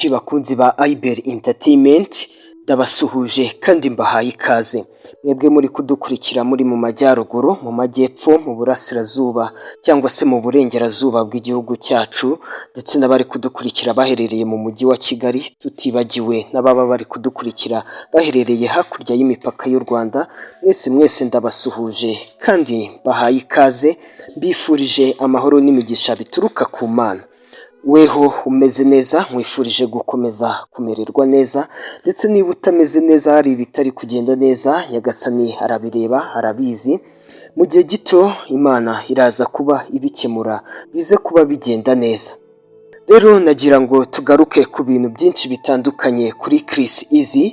Inshuti bakunzi ba IBL Entertainment ndabasuhuje kandi mbahaye ikaze. Mwebwe muri kudukurikira muri mu majyaruguru, mu majyepfo, mu burasirazuba cyangwa se mu burengerazuba bw'igihugu cyacu, ndetse n'abari kudukurikira baherereye mu mujyi wa Kigali, tutibagiwe n'ababa bari kudukurikira baherereye hakurya y'imipaka y'u Rwanda. Mwese ndabasuhuje kandi mbahaye ikaze, mbifurije amahoro n'imigisha bituruka ku Mana. Weho umeze neza, mwifurije gukomeza kumererwa neza, ndetse niba utameze neza hari ibitari kugenda neza, Nyagasani arabireba, arabizi. Mu gihe gito Imana iraza kuba ibikemura, bize kuba bigenda neza. Rero nagira ngo tugaruke ku bintu byinshi bitandukanye kuri Chris Eazy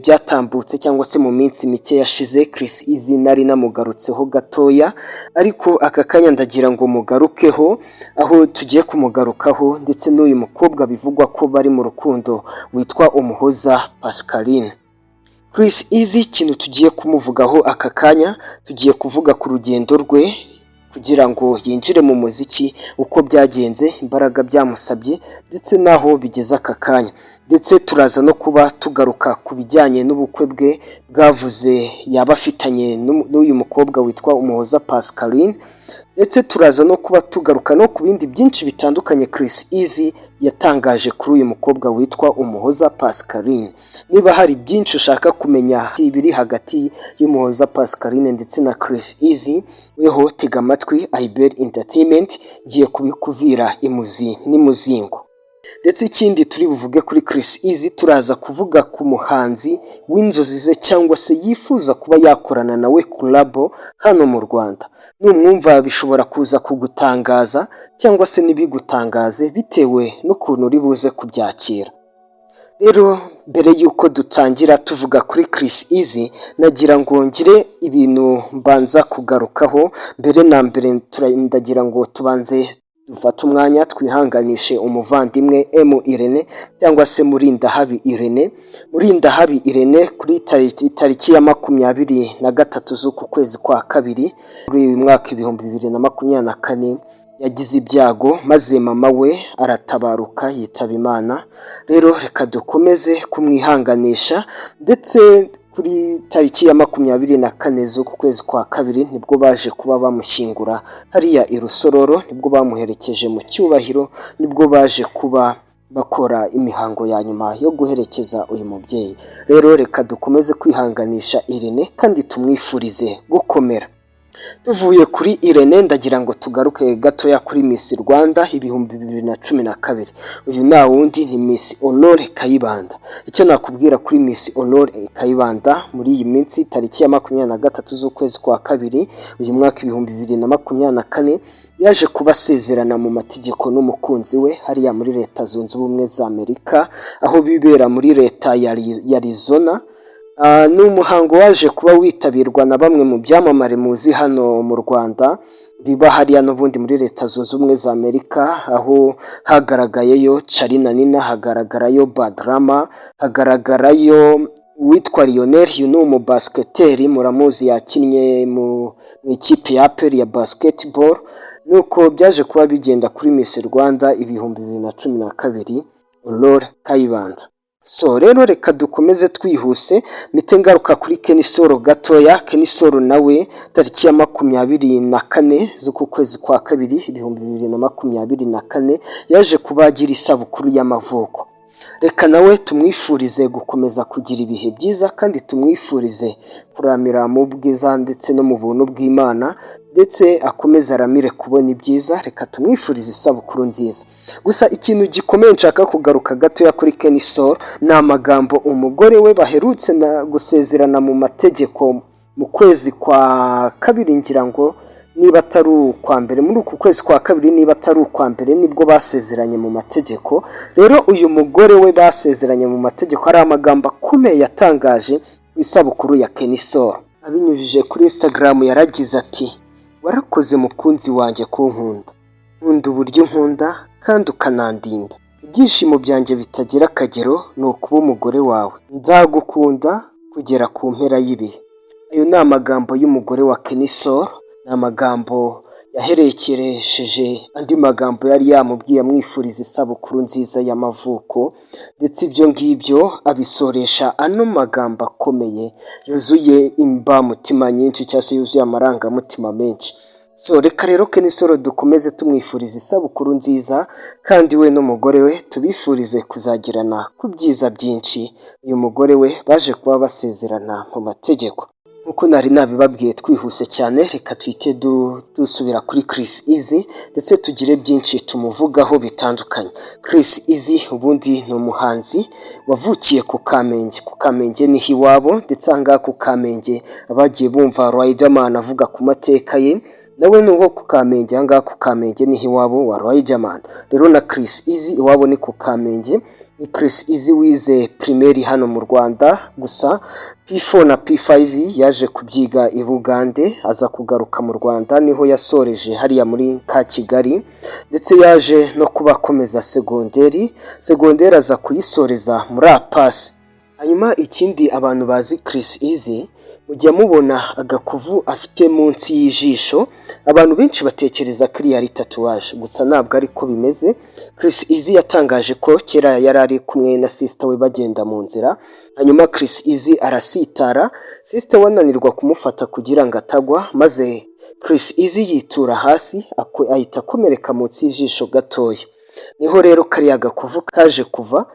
byatambutse cyangwa se mu minsi mike yashize. Chris Eazy nari namugarutseho gatoya, ariko aka kanya ndagira ngo mugarukeho, aho tugiye kumugarukaho ndetse n'uyu mukobwa bivugwa ko bari mu rukundo witwa Umuhoza Pascaline. Chris Eazy ikintu tugiye kumuvugaho aka kanya, tugiye kuvuga ku rugendo rwe kugira ngo yinjire mu muziki, uko byagenze, imbaraga byamusabye, ndetse naho bigeze aka kanya. Ndetse turaza no kuba tugaruka ku bijyanye n'ubukwe bwe bwavuze yaba afitanye n'uyu mukobwa witwa Umuhoza Pascaline, ndetse turaza no kuba tugaruka no ku bindi byinshi bitandukanye Chris Eazy yatangaje kuri uyu mukobwa witwa Umuhoza Pascaline. Niba hari byinshi ushaka kumenya ibiri hagati y'Umuhoza Pascaline ndetse na Chris Eazy, weho tega amatwi IBL Entertainment giye kubikuvira imuzi n'imuzingo. Ndetse ikindi turi buvuge kuri Chris Eazy, turaza kuvuga ku muhanzi w'inzozi ze cyangwa se yifuza kuba yakorana nawe collabo hano mu Rwanda. Numwumva bishobora kuza kugutangaza cyangwa se nibigutangaze bitewe n'ukuntu uri buze kubyakira. Rero mbere yuko dutangira tuvuga kuri Chris Eazy, nagira ngo ngire ibintu mbanza kugarukaho. Mbere na mbere ndagira ngo tubanze dufate umwanya twihanganishe umuvandimwe Irene cyangwa se Murindahabi Irene. Murindahabi Irene kuri tariki ya 23 z'uku kwezi kwa kabiri muri uyu mwaka 2024 yagize ibyago, maze mama we aratabaruka yitaba Imana. Rero reka dukomeze kumwihanganisha, ndetse kuri tariki ya 24 z'uku kwezi kwa kabiri nibwo baje kuba bamushyingura hariya i Rusororo, nibwo bamuherekeje mu cyubahiro, nibwo baje kuba bakora imihango ya nyuma yo guherekeza uyu mubyeyi. Rero reka dukomeze kwihanganisha Irene kandi tumwifurize gukomera. Tuvuye kuri Irene, ndagira ngo tugaruke gatoya kuri Miss Rwanda 2012. Uyu nta wundi ni Miss Honore Kayibanda. Icyo nakubwira kuri Miss Honore Kayibanda, muri iyi minsi tariki ya 23 z'ukwezi kwa kabiri uyu mwaka 2024 yaje kubasezerana mu mategeko n'umukunzi we hariya muri Leta Zunze Ubumwe za Amerika, aho bibera muri leta ya Arizona. Ni umuhango waje kuba witabirwa na bamwe mu byamamare muzi hano mu Rwanda, biba hariya n'ubundi muri Leta Zunze Ubumwe za Amerika, aho hagaragayeyo Charly na Nina, hagaragarayo Badrama, hagaragarayo uwitwa Lionel. Uyu ni umubasketeri, muramuzi, yakinnye mu ikipe ya APR ya basketball. Nuko byaje kuba bigenda kuri Miss Rwanda 2012 Honore Kayibanda. So rero reka dukomeze twihuse, mpite ngaruka kuri Kenisoro gatoya. Kenisoro nawe tariki ya 24 z'uku kwezi kwa kabiri 2024 yaje kubagira isabukuru y'amavuko. Reka nawe tumwifurize gukomeza kugira ibihe byiza, kandi tumwifurize kuramira mu bwiza ndetse no mu buntu bw'Imana, ndetse akomeze aramire kubona ibyiza. Reka tumwifurize isabukuru nziza. Gusa ikintu gikomeye nshaka kugaruka gatoya kuri Kenisoro ni amagambo umugore we baherutse gusezerana mu mategeko mu kwezi kwa kabiri, ngira ngo niba atari ukwa mbere, muri uku kwezi kwa kabiri niba atari ukwa mbere, nibwo basezeranye mu mategeko. Rero uyu mugore we basezeranye mu mategeko, hari amagambo akomeye yatangaje ku isabukuru ya Kenisoro. Abinyujije kuri Instagram yaragize ati: warakoze mukunzi wanjye kunkunda, nkunda uburyo nkunda kandi ukanandinda. Ibyishimo byanjye bitagira akagero ni ukuba umugore wawe, nzagukunda kugera ku mpera y'ibihe. Ayo ni amagambo y'umugore wa Kenisoro, ni amagambo yaherekeresheje andi magambo yari yamubwiye amwifuriza isabukuru nziza y'amavuko, ndetse ibyo ngibyo abisoresha ano magambo akomeye yuzuye imbamutima nyinshi cyangwa se yuzuye amarangamutima menshi. So reka rero Kenisoro dukomeze tumwifuriza isabukuru nziza, kandi we n'umugore we tubifurize kuzagirana ku byiza byinshi. Uyu mugore we baje kuba basezerana mu mategeko. Nkuko nari nabibabwiye twihuse cyane, reka twite dusubira kuri Chris Easy ndetse tugire byinshi tumuvugaho bitandukanye. Chris Easy ubundi ni umuhanzi wavukiye ku Kamenge. Ku Kamenge niho iwabo, ndetse ahangaha ku Kamenge abagiye bumva Riderman avuga ku mateka ye, nawe ni uwo ku Kamenge. Ahangaha ku Kamenge niho iwabo wa Riderman. Rero na Chris Easy iwabo ni ku Kamenge. Ni Chris Easy wize primaire hano mu Rwanda, gusa P4 na P5 yaje kubyiga i Bugande, aza kugaruka mu Rwanda niho yasoreje hariya muri ka Kigali, ndetse yaje no kuba akomeza segonderi aza kuyisoreza muri Apasi. Hanyuma ikindi abantu bazi Chris Easy, mujya mubona agakuvu afite munsi y'ijisho, abantu benshi batekereza ko ari tatuwaje, gusa ntabwo ariko bimeze. Chris Easy yatangaje ko kera yari ari kumwe na sister we bagenda mu nzira, hanyuma Chris Easy arasitara, sister we ananirwa kumufata kugira ngo atagwa, maze Chris Easy yitura hasi ahita akomereka munsi y'ijisho gatoya. Niho rero kariya gakuvu kaje kuva.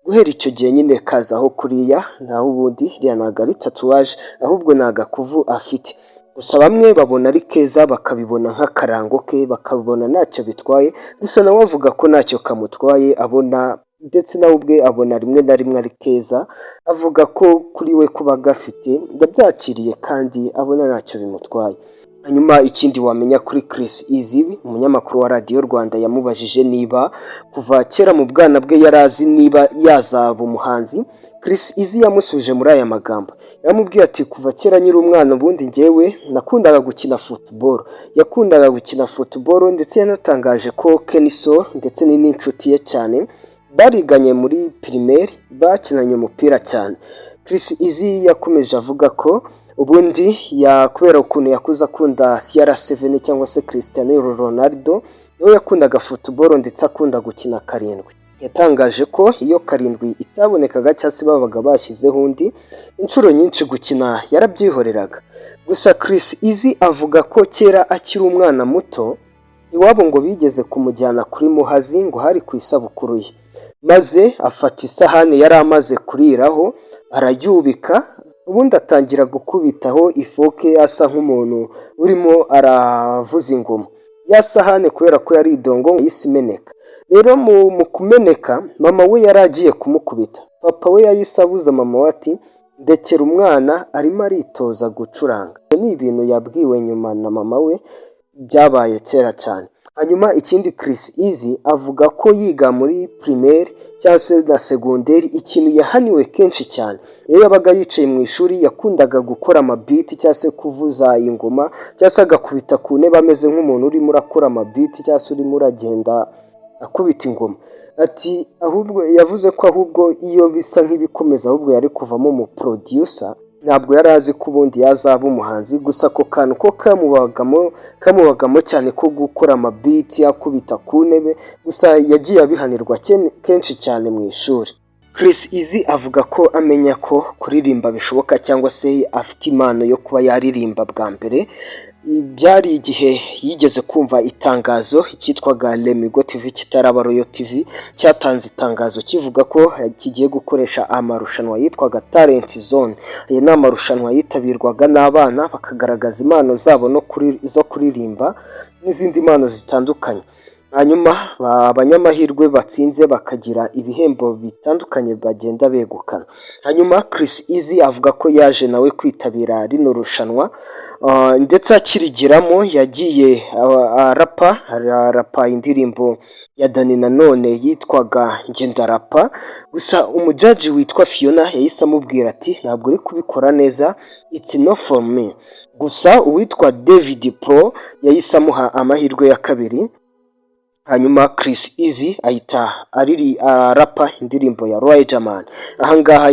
Guhera icyo gihe nyine kazaho kuriya, naho ubundi iriya ntabwo ari tatuwaje, ahubwo ni agakuvu afite. Gusa bamwe babona ari keza, bakabibona nk'akarango ke, bakabibona ntacyo bitwaye, gusa nawe avuga ko ntacyo kamutwaye, abona ndetse nawe ubwe abona rimwe na rimwe ari keza, avuga ko kuri we kuba gafite ndabyakiriye kandi abona ntacyo bimutwaye. Hanyuma ikindi wamenya kuri Chris Easy, umunyamakuru wa Radio Rwanda yamubajije niba kuva kera mu bwana bwe yarazi niba yazaba umuhanzi. Chris Easy yamusubije muri aya magambo, yamubwiye ati kuva kera nyiri umwana ubundi njyewe nakundaga gukina football. Yakundaga gukina football, ndetse yanatangaje ko Kenisoro ndetse n'inshuti ye cyane bariganye muri primaire, bakinanye umupira cyane. Chris Easy yakomeje avuga ko ubundi kubera ukuntu yakuze akunda CR7 cyangwa se Cristiano Ronaldo, niwe yakundaga football ndetse akunda gukina karindwi. Yatangaje ko iyo karindwi itabonekaga cyangwa se babaga bashyizeho undi, inshuro nyinshi gukina yarabyihoreraga. Gusa Chris Easy avuga ko kera akiri umwana muto iwabo ngo bigeze kumujyana kuri Muhazi ngo hari ku isabukuru ye, maze afata isahani yari amaze kuriraho arayubika, ubundi atangira gukubitaho ifoke asa nk'umuntu urimo aravuza ingoma. Ya sahane kubera ko yari idongo yise imeneka. Rero mu kumeneka mama we yari agiye kumukubita, papa we yahise abuza mama we ati ndekera umwana arimo aritoza gucuranga. Ni ibintu yabwiwe nyuma na mama we, byabaye kera cyane. Hanyuma ikindi Chris Easy avuga ko yiga muri primaire cyangwa se na segonderi ikintu yahaniwe kenshi cyane. Iyo yabaga yicaye mu ishuri yakundaga gukora amabiti cyangwa se kuvuza ingoma, cyangwa se agakubita ku ntebe ameze nk'umuntu urimo urakora amabiti cyangwa se urimo uragenda akubita ingoma. Ati ahubwo yavuze ko ahubwo iyo bisa nk'ibikomeza ahubwo yari kuvamo mu producer, ntabwo yari azi ko ubundi yazaba umuhanzi. Gusa ako kantu ko kamubagamo cyane ko gukora amabiti akubita ku ntebe, gusa yagiye abihanirwa kenshi cyane mu ishuri. Chris Easy avuga ko amenya ko kuririmba bishoboka cyangwa se afite impano yo kuba yaririmba bwa mbere. Byari igihe yigeze kumva itangazo cyitwaga Lemigo TV kitaraba Royal TV, cyatanze itangazo kivuga ko kigiye gukoresha amarushanwa yitwaga Talent Zone. Aya ni amarushanwa yitabirwaga n'abana bakagaragaza impano zabo no zo kuririmba n'izindi impano zitandukanye. Hanyuma abanyamahirwe batsinze bakagira ibihembo bitandukanye bagenda begukana. Hanyuma Chris Easy avuga ko yaje nawe kwitabira rino rushanwa, ndetse akirigiramo yagiye arapa indirimbo ya Dani Nanone yitwaga Ngendarapa. Gusa umujaji witwa Fiona yahise amubwira ati ntabwo uri kubikora neza, it's no for me. Gusa uwitwa David Pro yahise amuha amahirwe ya kabiri. hanyuma Chris Easy ahita arapa indirimbo ya Riderman. Ahangaha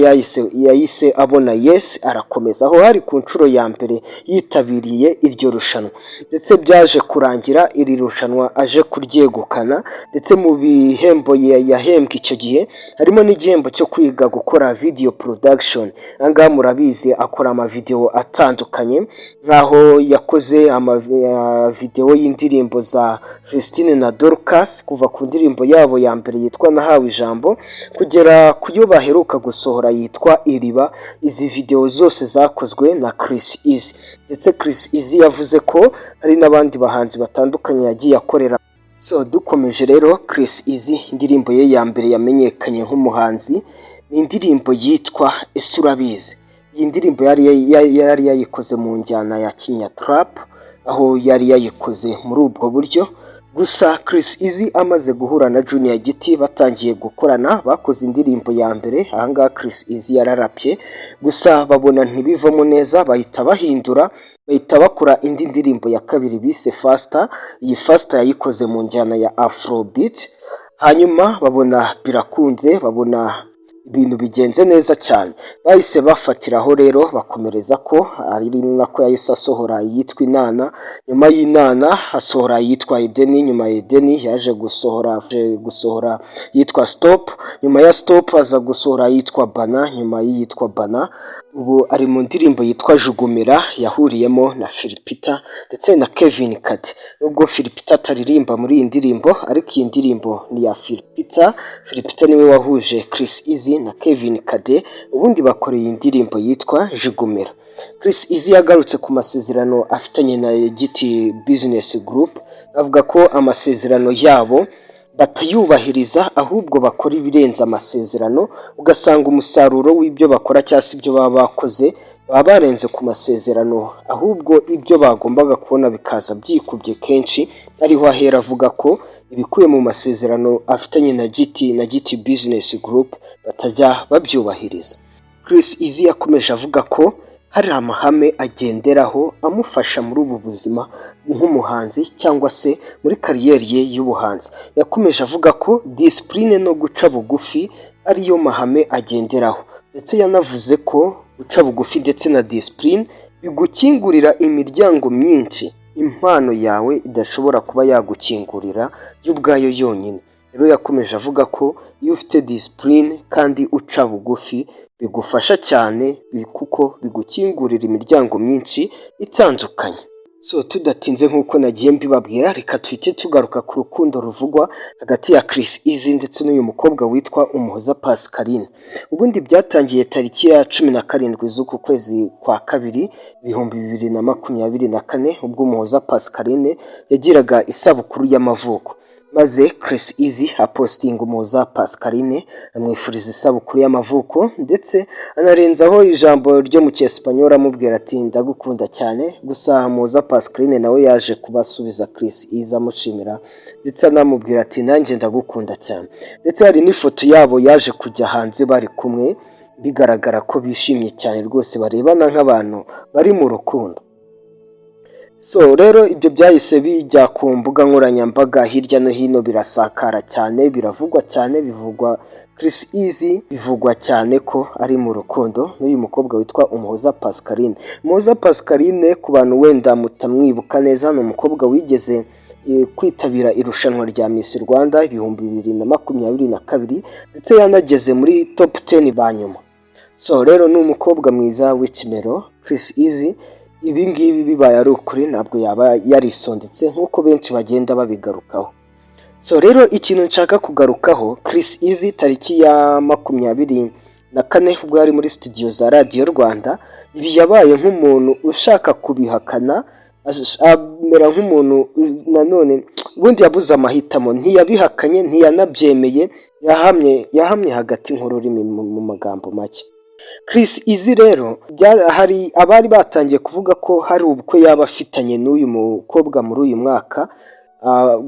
yahise abona yes arakomeza. Aho hari ku nshuro ya mbere yitabiriye iryo rushanwa, ndetse byaje kurangira iri rushanwa aje kuryegukana, ndetse mu bihembo yahembwe icyo gihe harimo n'igihembo cyo kwiga gukora video production. Ahangaha murabizi akora amavideo atandukanye, nkaho yakoze video y'indirimbo za Christine na Dorcas, kuva ku ndirimbo yabo ya mbere yitwa Nahawe Ijambo kugera ku yo baheruka gusohora yitwa Iriba. Izi video zose zakozwe na Chris Easy, ndetse Chris Easy yavuze ko hari n'abandi bahanzi batandukanye yagiye akorera. So dukomeje rero, Chris Easy indirimbo ye ya mbere yamenyekanye nk'umuhanzi ni indirimbo yitwa Ese Urabizi. Iyi ndirimbo yari yayikoze mu njyana ya Kenya Trap, aho yari yayikoze muri ubwo buryo. Gusa Chris Easy amaze guhura na Junior Giti batangiye gukorana, bakoze indirimbo ya mbere. Ahangaha Chris Easy yararapye, gusa babona ntibivamo neza, bahita bahindura, bahita bakora indi ndirimbo ya kabiri bise Faster. Iyi Faster yayikoze mu njyana ya Afrobeat, hanyuma babona birakunze, babona ibintu bigenze neza cyane, bahise bafatiraho rero bakomereza ko ari nako yahise asohora yitwa Inana. Nyuma y'Inana hasohora yitwa Edeni, nyuma ya Edeni yaje gusohora yitwa Stop, nyuma ya Stop aza gusohora yitwa Bana, nyuma y'iyitwa Bana ubu ari mu ndirimbo yitwa Jugumira yahuriyemo na Philipita ndetse na Kevin Kade. Nubwo Philipita ataririmba muri iyi ndirimbo, ariko iyi ndirimbo ni ya Philipita. Philipita niwe wahuje Chris Easy na Kevin Kade, ubundi bakoreye indirimbo yitwa Jugumira. Chris Easy yagarutse ku masezerano afitanye na Giti Business Group, avuga ko amasezerano yabo batayubahiriza, ahubwo bakora ibirenze amasezerano, ugasanga umusaruro w'ibyo bakora cyangwa se ibyo baba bakoze baba barenze ku masezerano, ahubwo ibyo bagombaga kubona bikaza byikubye kenshi. Ariho ahera avuga ko ibikuye mu masezerano afitanye na Giti Business Group batajya babyubahiriza. Chris Easy yakomeje avuga ko hari amahame agenderaho amufasha muri ubu buzima nk'umuhanzi cyangwa se muri kariyeri ye y'ubuhanzi. Yakomeje avuga ko discipline no guca bugufi ariyo mahame agenderaho, ndetse yanavuze ko guca bugufi ndetse na discipline bigukingurira imiryango myinshi impano yawe idashobora kuba yagukingurira y'ubwayo yonyine. Rero yakomeje avuga ko iyo ufite discipline kandi uca bugufi bigufasha cyane, kuko bigukingurira imiryango myinshi itandukanye. So tudatinze nk'uko nagiye mbibabwira, reka tuhite tugaruka ku rukundo ruvugwa hagati ya Chris Easy ndetse n'uyu mukobwa witwa Umuhoza Pascaline. Ubundi byatangiye tariki ya 17 z'uku kwezi kwa kabiri 2024, ubwo Umuhoza Pascaline yagiraga isabukuru y'amavuko, maze Chris Easy apostinga Umuhoza Pascaline amwifuriza isabukuru y'amavuko, ndetse anarenzaho ijambo ryo mu cyesipanyol amubwira ati ndagukunda cyane. Gusa Umuhoza Pascaline nawe yaje kubasubiza Chris Easy amushimira, ndetse anamubwira ati nanjye ndagukunda cyane. Ndetse hari n'ifoto yabo yaje kujya hanze bari kumwe, bigaragara ko bishimye cyane rwose, barebana nk'abantu bari mu rukundo. So rero ibyo byahise bijya ku mbuga nkoranyambaga hirya no hino, birasakara cyane, biravugwa cyane, bivugwa Chris Easy bivugwa cyane ko ari mu rukundo n'uyu mukobwa witwa Umuhoza Pascaline. Umuhoza Pascaline, ku bantu wenda mutamwibuka neza, ni umukobwa wigeze kwitabira irushanwa rya Miss Rwanda 2022, ndetse yanageze muri top 10 banyuma. So rero ni umukobwa mwiza w'ikimero Chris Easy. Ibi ngibi bibaye ari ukuri ntabwo yaba yarisondetse nk'uko benshi bagenda babigarukaho. So rero ikintu nshaka kugarukaho, Chris Easy tariki ya 24 ubwo yari muri studio za Radio Rwanda, ibi yabaye nk'umuntu ushaka kubihakana, amera nk'umuntu nanone ubundi yabuze amahitamo, ntiyabihakanye ntiyanabyemeye, yahamye hagati nk'ururimi mu magambo make. Chris Easy rero hari abari batangiye kuvuga ko hari ubukwe yaba afitanye n'uyu mukobwa muri uyu mwaka.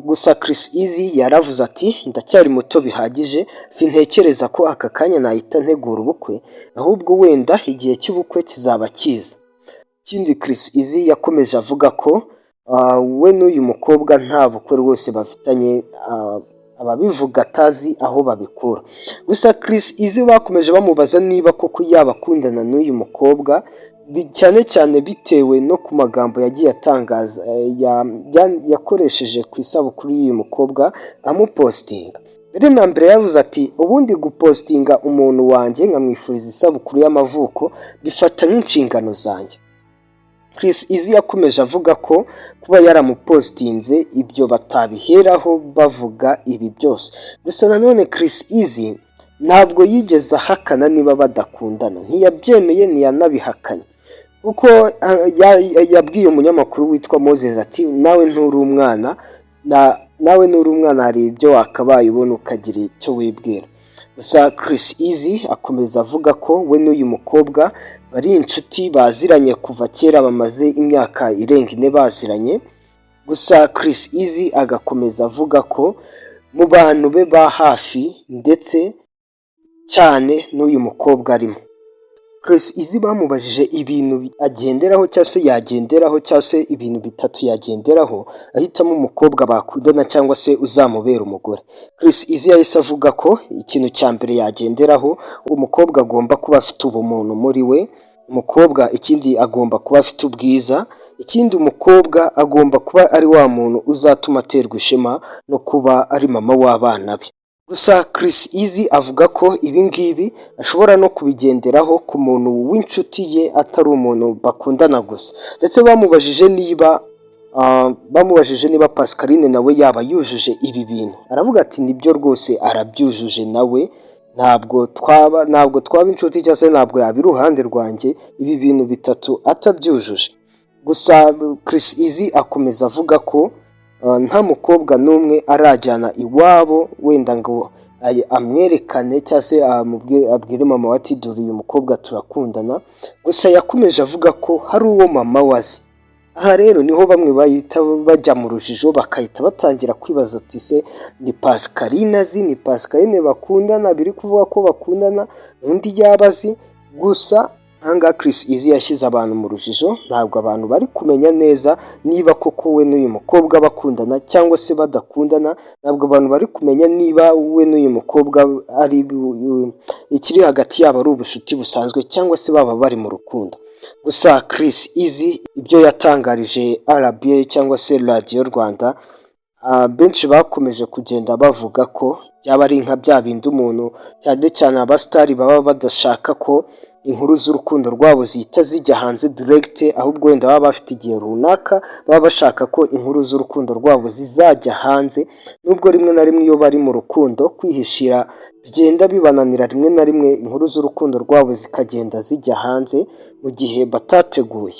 Gusa Chris Easy yaravuze ati ndacyari muto bihagije, sintekereza ko aka kanya nahita ntegura ubukwe, ahubwo wenda igihe cy'ubukwe kizaba kiza. Ikindi Chris Easy yakomeje avuga ko we n'uyu mukobwa nta bukwe rwose bafitanye, ababivuga atazi aho babikura. Gusa Chris Easy bakomeje bamubaza niba koko yabakundana n'uyu mukobwa, cyane cyane bitewe no ku magambo yagiye atangaza yakoresheje ku isabukuru y'uyu mukobwa amupostinga. Mbere na mbere yavuze ati ubundi gupostinga umuntu wanjye nkamwifuriza isabukuru y'amavuko bifata nk'inshingano zanjye. Chris Easy yakomeje avuga ko kuba yaramupostinze ibyo batabiheraho bavuga ibi byose. Gusa nanone Chris Easy ntabwo yigeze ahakana niba badakundana, ntiyabyemeye ntiyanabihakanye, kuko yabwiye umunyamakuru witwa Moses ati nawe nturi umwana, hari ibyo wakabaye ubona ukagira icyo wibwira. Gusa Chris Easy akomeza avuga ko we n'uyu mukobwa bari inshuti baziranye kuva kera, bamaze imyaka irenga 4 baziranye. Gusa Chris Easy agakomeza avuga ko mu bantu be ba hafi ndetse cyane n'uyu mukobwa arimo. Chris Easy bamubajije ibintu agenderaho cyangwa se yagenderaho cyangwa se ibintu bitatu yagenderaho ahitamo umukobwa bakundana cyangwa se uzamubera umugore. Chris Easy yahise avuga ko ikintu cya mbere yagenderaho umukobwa agomba kuba afite ubumuntu muri we, umukobwa ikindi agomba kuba afite ubwiza, ikindi umukobwa agomba kuba ari wa muntu uzatuma aterwa ishema no kuba ari mama w'abana be. Gusa Chris Easy avuga ko ibi ngibi ashobora no kubigenderaho ku muntu w'inshuti ye atari umuntu bakundana gusa. Ndetse bamubajije niba Pascaline nawe yaba yujuje ibi bintu, aravuga ati nibyo rwose arabyujuje nawe, ntabwo twaba inshuti cyangwa se ntabwo yaba iruhande rwanjye ibi bintu bitatu atabyujuje. Gusa Chris Easy akomeza avuga ko nta mukobwa n'umwe arajyana iwabo wenda ngo amwerekane cyangwa se abwire mama ati dore uyu mukobwa turakundana. Gusa yakomeje avuga ko hari uwo mama wazi. Aha rero niho bamwe bahita bajya mu rujijo bakahita batangira kwibaza ati se ni Pascaline azi, ni Pascaline bakundana, biri kuvuga ko bakundana, undi yabazi. Gusa hanga Chris Easy yashyize abantu mu rujijo, ntabwo abantu bari kumenya neza niba koko we n'uyu mukobwa bakundana cyangwa se badakundana, ntabwo abantu bari kumenya niba we n'uyu mukobwa ari ikiri hagati yabo ari ubushuti busanzwe cyangwa se baba bari mu rukundo. Gusa Chris Easy ibyo yatangarije RBA cyangwa se Radio Rwanda, benshi bakomeje kugenda bavuga ko byaba ari nka bya bindi umuntu cyane cyane abastari baba badashaka ko inkuru z'urukundo rwabo zihita zijya hanze direct, ahubwo wenda baba bafite igihe runaka baba bashaka ko inkuru z'urukundo rwabo zizajya hanze. Nubwo rimwe na rimwe iyo bari mu rukundo kwihishira bigenda bibananira, rimwe na rimwe inkuru z'urukundo rwabo zikagenda zijya hanze mu gihe batateguye.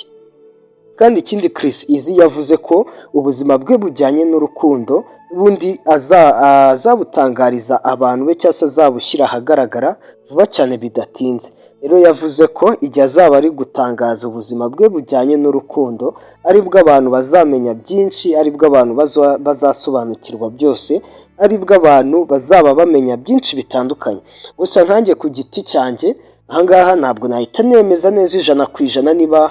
Kandi ikindi Chris Easy yavuze ko ubuzima bwe bujyanye n'urukundo ubundi azabutangariza abantu be cyangwa se azabushyira ahagaragara vuba cyane bidatinze. Rero yavuze ko igihe azaba ari gutangaza ubuzima bwe bujyanye n'urukundo aribwo abantu bazamenya byinshi, aribwo abantu bazasobanukirwa byose, aribwo abantu bazaba bamenya byinshi bitandukanye. Gusa nkanjye ku giti cyanjye ahangaha ntabwo nahita nemeza neza 100% niba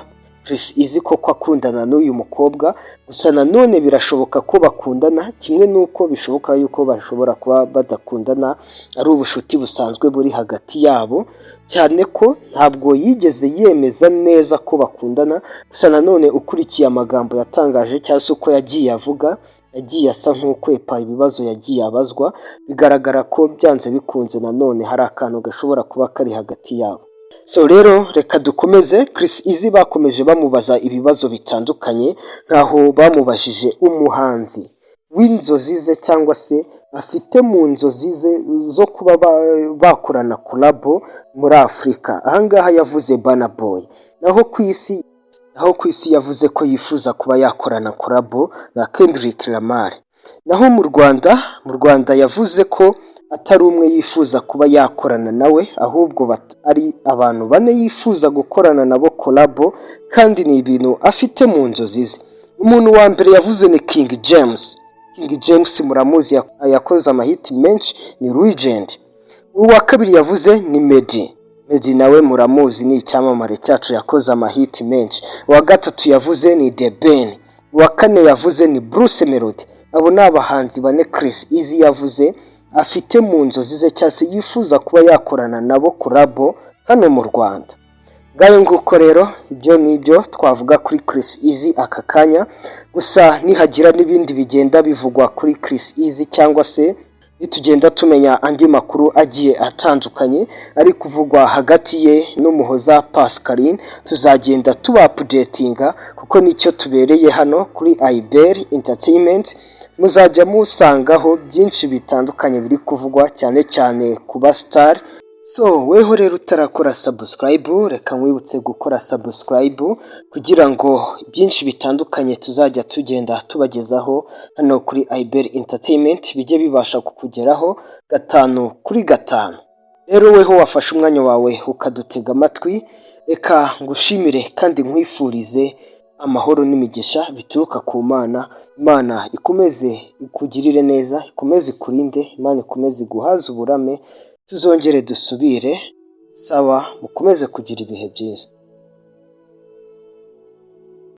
Chris Easy koko akundana n'uyu mukobwa. Gusa nanone birashoboka ko bakundana, kimwe nuko bishoboka yuko bashobora kuba badakundana ari ubushuti busanzwe buri hagati yabo, cyane ko ntabwo yigeze yemeza neza ko bakundana. Gusa nanone ukurikiye amagambo yatangaje cyangwa se uko yagiye avuga, yagiye asa nk'ukwepa ibibazo yagiye abazwa, bigaragara ko byanze bikunze nanone hari akantu gashobora kuba kari hagati yabo. So rero reka dukomeze. Chris Easy bakomeje bamubaza ibibazo bitandukanye, nkaho bamubajije umuhanzi w'inzozi ze cyangwa se afite mu nzozi ze zo kuba bakorana collabo muri Afurika. Ahangaha yavuze Burna Boy, naho ku isi yavuze ko yifuza kuba yakorana collabo na Kendrick Lamar. Naho mu Rwanda yavuze ko atari umwe yifuza kuba yakorana nawe, ahubwo ari abantu 4 yifuza gukorana nabo collabo, kandi ni ibintu afite mu nzozi ze. Umuntu wa mbere yavuze ni King James muramuzi, yakoze amahiti menshi, ni legend. Uwa kabiri yavuze ni Meddy nawe muramuzi, ni icyamamare cyacu yakoze amahiti menshi. Uwa gatatu yavuze ni The Ben. uwa kane yavuze ni Bruce Melody. Abo ni abahanzi bane Chris Easy yavuze afite mu nzozi ze cyase yifuza kuba yakorana nabo collabo hano mu Rwanda. Gaye nguko rero ibyo nibyo twavuga kuri Chris Easy aka kanya, gusa nihagira n'ibindi bigenda bivugwa kuri Chris Easy cyangwa se nitugenda tumenya andi makuru agiye atandukanye ari kuvugwa hagati ye n'umuhoza Pascaline, tuzagenda tuba updatinga kuko nicyo tubereye hano kuri IBL Entertainment. Muzajya musangaho byinshi bitandukanye biri kuvugwa cyane cyane kuba star. So weho rero utarakora subscribe, reka nkwibutse gukora subscribe kugira ngo byinshi bitandukanye tuzajya tugenda tubagezaho hano kuri IBL Entertainment bijye bibasha kukugeraho 5 kuri 5. Rero weho wafashe umwanya wawe ukadutega amatwi, reka ngushimire kandi nkwifurize amahoro n'imigisha bituruka ku Mana. Imana ikomeze ikugirire neza, ikomeze kurinde, Imana ikomeze guhaza uburame, tuzongere dusubire. Sawa, mukomeze kugira ibihe byiza.